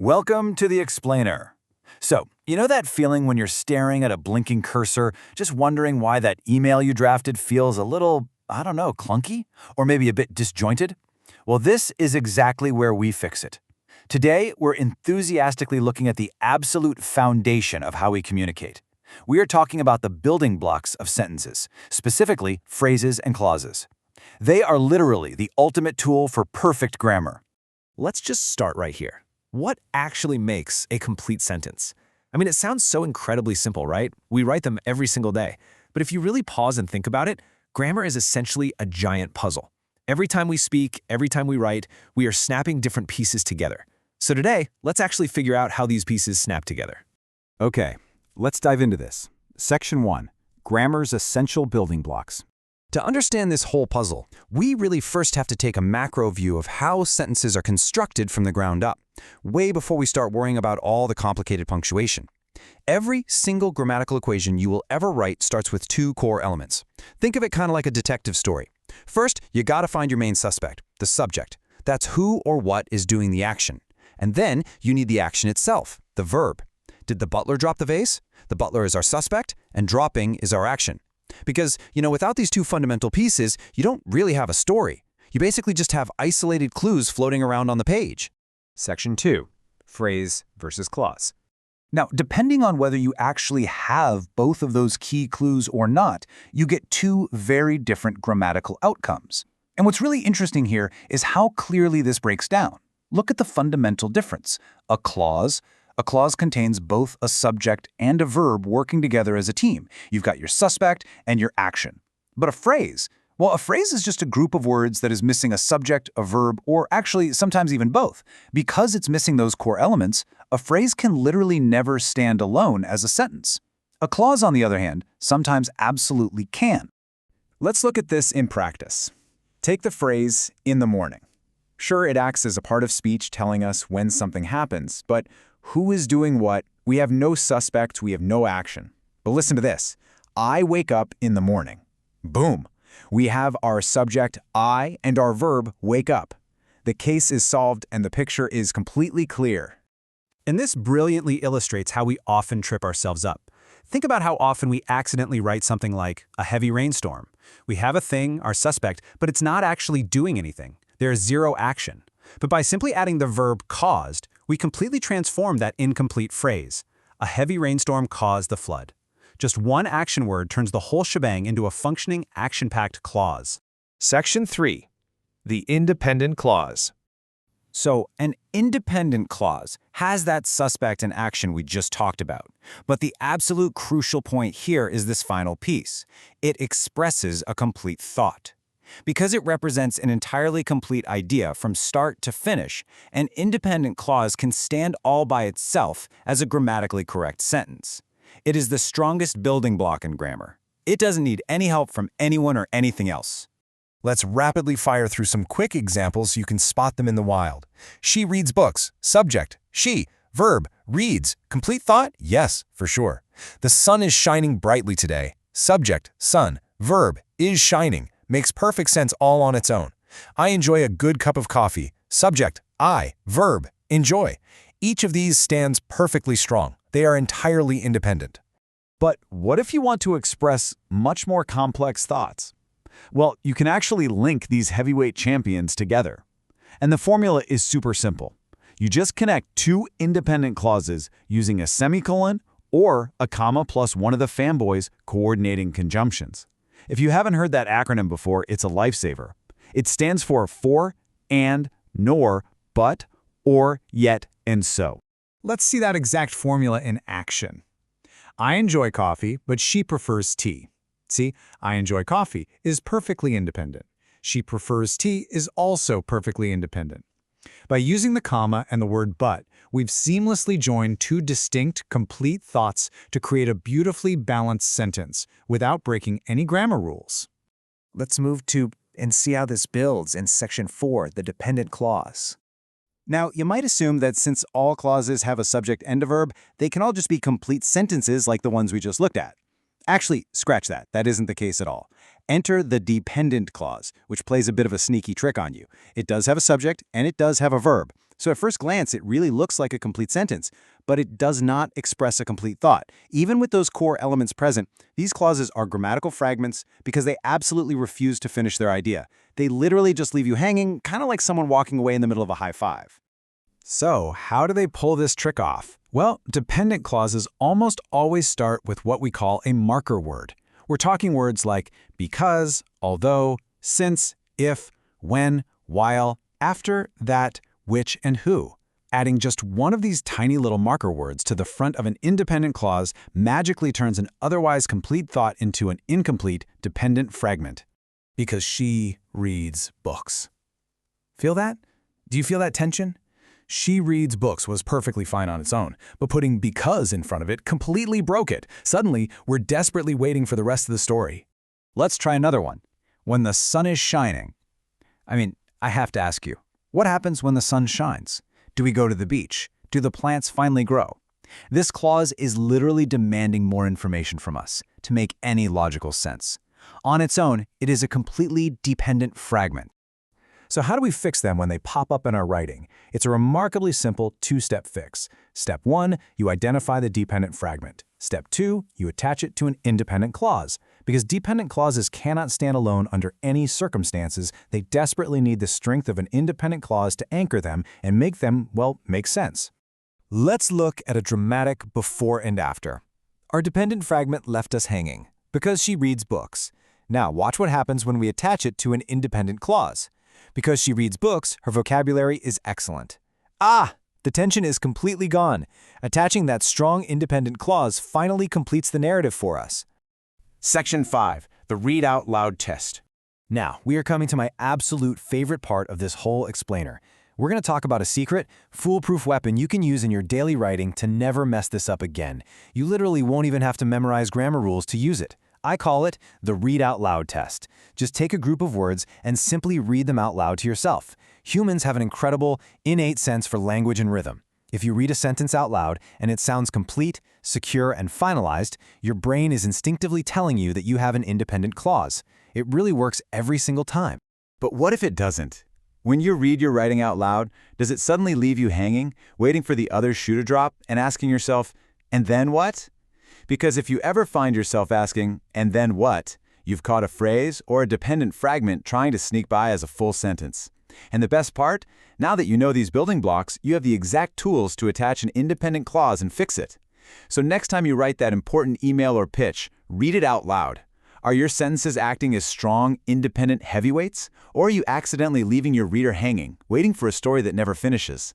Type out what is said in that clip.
Welcome to the Explainer. So, you know that feeling when you're staring at a blinking cursor, just wondering why that email you drafted feels a little, clunky? Or maybe a bit disjointed? Well, this is exactly where we fix it. Today, we're enthusiastically looking at the absolute foundation of how we communicate. We are talking about the building blocks of sentences, specifically phrases and clauses. They are literally the ultimate tool for perfect grammar. Let's just start right here. What actually makes a complete sentence? I mean, it sounds so incredibly simple, right? We write them every single day. But if you really pause and think about it, grammar is essentially a giant puzzle. Every time we speak, every time we write, we are snapping different pieces together. So today, let's actually figure out how these pieces snap together. Okay, let's dive into this. Section 1. Grammar's essential building blocks. To understand this whole puzzle, we really first have to take a macro view of how sentences are constructed from the ground up, way before we start worrying about all the complicated punctuation. Every single grammatical equation you will ever write starts with two core elements. Think of it kind of like a detective story. First, you gotta find your main suspect, the subject. That's who or what is doing the action. And then you need the action itself, the verb. Did the butler drop the vase? The butler is our suspect, and dropping is our action. Because, without these two fundamental pieces, you don't really have a story. You basically just have isolated clues floating around on the page. Section 2. Phrase versus clause. Now, depending on whether you actually have both of those key clues or not, you get two very different grammatical outcomes. And what's really interesting here is how clearly this breaks down. Look at the fundamental difference. A clause contains both a subject and a verb working together as a team. You've got your suspect and your action. But a phrase is just a group of words that is missing a subject, a verb, or actually sometimes even both. Because it's missing those core elements, a phrase can literally never stand alone as a sentence. A clause, on the other hand, sometimes absolutely can. Let's look at this in practice. Take the phrase, "in the morning." Sure, it acts as a part of speech telling us when something happens, but who is doing what? We have no suspect, we have no action. But listen to this. I wake up in the morning. Boom. We have our subject, I, and our verb, wake up. The case is solved and the picture is completely clear. And this brilliantly illustrates how we often trip ourselves up. Think about how often we accidentally write something like a heavy rainstorm. We have a thing, our suspect, but it's not actually doing anything. There is zero action. But by simply adding the verb caused, we completely transform that incomplete phrase. A heavy rainstorm caused the flood. Just one action word turns the whole shebang into a functioning, action-packed clause. Section 3. The independent clause. So, an independent clause has that suspect and action we just talked about. But the absolute crucial point here is this final piece. It expresses a complete thought. Because it represents an entirely complete idea from start to finish, an independent clause can stand all by itself as a grammatically correct sentence. It is the strongest building block in grammar. It doesn't need any help from anyone or anything else. Let's rapidly fire through some quick examples so you can spot them in the wild. She reads books. Subject, she. Verb, reads. Complete thought? Yes, for sure. The sun is shining brightly today. Subject, sun. Verb, is shining. Makes perfect sense all on its own. I enjoy a good cup of coffee. Subject, I. Verb, enjoy. Each of these stands perfectly strong. They are entirely independent. But what if you want to express much more complex thoughts? Well, you can actually link these heavyweight champions together. And the formula is super simple. You just connect two independent clauses using a semicolon or a comma plus one of the fanboys' coordinating conjunctions. If you haven't heard that acronym before, it's a lifesaver. It stands for, and, nor, but, or, yet, and so. Let's see that exact formula in action. I enjoy coffee, but she prefers tea. See, I enjoy coffee is perfectly independent. She prefers tea is also perfectly independent. By using the comma and the word but, we've seamlessly joined two distinct, complete thoughts to create a beautifully balanced sentence without breaking any grammar rules. Let's move to and see how this builds in Section 4, the dependent clause. Now, you might assume that since all clauses have a subject and a verb, they can all just be complete sentences like the ones we just looked at. Actually, scratch that. That isn't the case at all. Enter the dependent clause, which plays a bit of a sneaky trick on you. It does have a subject and it does have a verb. So at first glance, it really looks like a complete sentence, but it does not express a complete thought. Even with those core elements present, these clauses are grammatical fragments because they absolutely refuse to finish their idea. They literally just leave you hanging, kind of like someone walking away in the middle of a high five. So, how do they pull this trick off? Well, dependent clauses almost always start with what we call a marker word. We're talking words like because, although, since, if, when, while, after, that, which, and who. Adding just one of these tiny little marker words to the front of an independent clause magically turns an otherwise complete thought into an incomplete dependent fragment. Because she reads books. Feel that? Do you feel that tension? She reads books was perfectly fine on its own, but putting because in front of it completely broke it. Suddenly, we're desperately waiting for the rest of the story. Let's try another one. When the sun is shining. I have to ask you, what happens when the sun shines? Do we go to the beach? Do the plants finally grow? This clause is literally demanding more information from us to make any logical sense. On its own, it is a completely dependent fragment. So how do we fix them when they pop up in our writing? It's a remarkably simple two-step fix. Step 1, you identify the dependent fragment. Step 2, you attach it to an independent clause. Because dependent clauses cannot stand alone under any circumstances, they desperately need the strength of an independent clause to anchor them and make them, well, make sense. Let's look at a dramatic before and after. Our dependent fragment left us hanging because she reads books. Now watch what happens when we attach it to an independent clause. Because she reads books, her vocabulary is excellent. The tension is completely gone. Attaching that strong independent clause finally completes the narrative for us. Section 5, the read out loud test. Now, we are coming to my absolute favorite part of this whole explainer. We're going to talk about a secret, foolproof weapon you can use in your daily writing to never mess this up again. You literally won't even have to memorize grammar rules to use it. I call it the read out loud test. Just take a group of words and simply read them out loud to yourself. Humans have an incredible, innate sense for language and rhythm. If you read a sentence out loud and it sounds complete, secure, and finalized, your brain is instinctively telling you that you have an independent clause. It really works every single time. But what if it doesn't? When you read your writing out loud, does it suddenly leave you hanging, waiting for the other shoe to drop, and asking yourself, and then what? Because if you ever find yourself asking, and then what, you've caught a phrase or a dependent fragment trying to sneak by as a full sentence. And the best part? Now that you know these building blocks, you have the exact tools to attach an independent clause and fix it. So next time you write that important email or pitch, read it out loud. Are your sentences acting as strong, independent heavyweights? Or are you accidentally leaving your reader hanging, waiting for a story that never finishes?